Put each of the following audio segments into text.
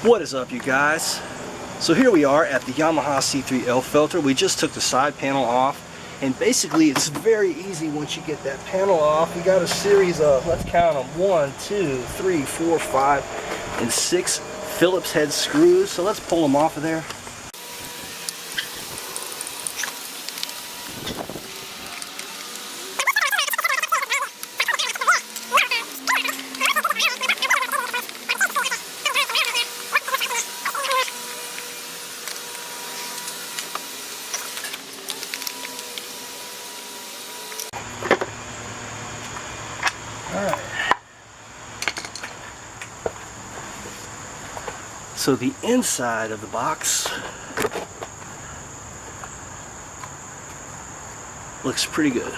What is up, you guys? So here we are at the Yamaha C3L filter. We just took the side panel off, and basically it's very easy once you get that panel off. We got a series of, let's count them, 1, 2, 3, 4, 5, and 6 Phillips head screws. So let's pull them off of there. Alright, so the inside of the box looks pretty good.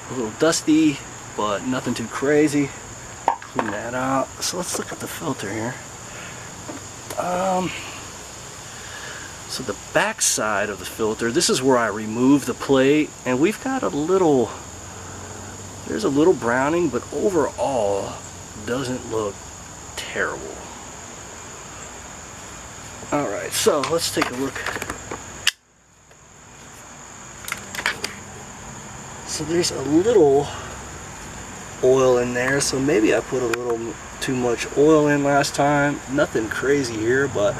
A little dusty, but nothing too crazy. Clean that out. So let's look at the filter here. So the back side of the filter, this is where I remove the plate, and we've got a little, there's a little browning, but overall doesn't look terrible. Alright, so let's take a look. So there's a little oil in there, so maybe I put a little too much oil in last time. Nothing crazy here, but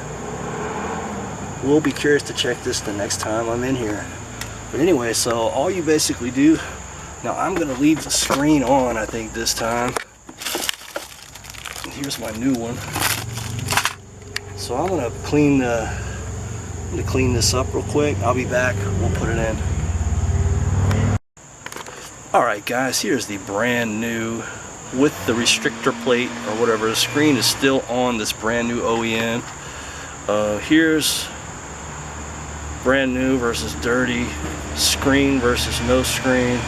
we'll be curious to check this the next time I'm in here. But anyway, so all you basically do, now I'm going to leave the screen on, I think, this time. Here's my new one. So I'm going to clean this up real quick. I'll be back. We'll put it in. Alright guys, here's the brand new, with the restrictor plate or whatever. The screen is still on this brand new OEM. Here's brand new versus dirty, screen versus no screen.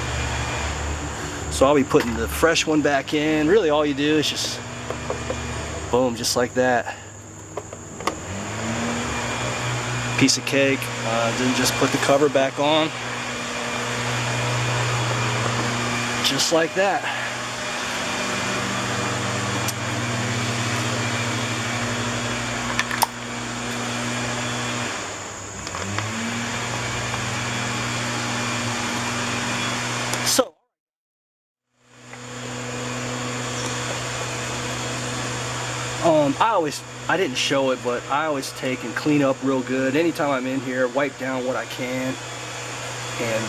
So I'll be putting the fresh one back in. Really all you do is just boom, just like that. Piece of cake. Then just put the cover back on. Just like that. So I didn't show it, but I always take and clean up real good. Anytime I'm in here, wipe down what I can, and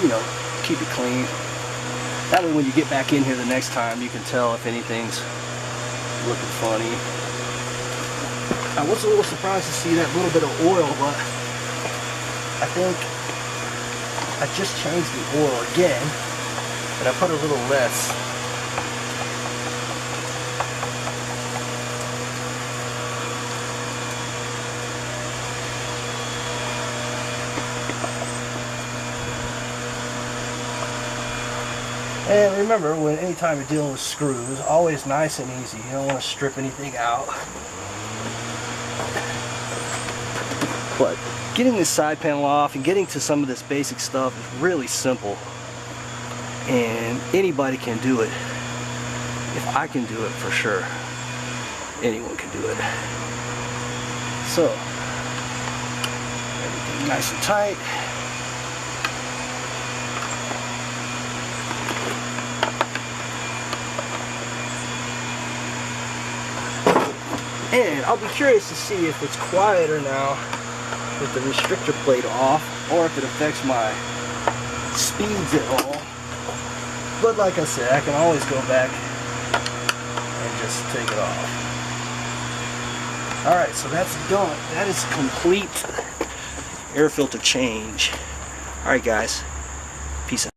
you know, keep it clean. That way when you get back in here the next time, you can tell if anything's looking funny. I was a little surprised to see that little bit of oil, but I think I just changed the oil again, and I put a little less. And remember, anytime you're dealing with screws, always nice and easy. You don't want to strip anything out. But getting this side panel off and getting to some of this basic stuff is really simple. And anybody can do it. If I can do it, for sure, anyone can do it. So, everything nice and tight. And I'll be curious to see if it's quieter now with the restrictor plate off, or if it affects my speeds at all. But like I said, I can always go back and just take it off. Alright, so that's done. That is complete air filter change. Alright guys, peace out.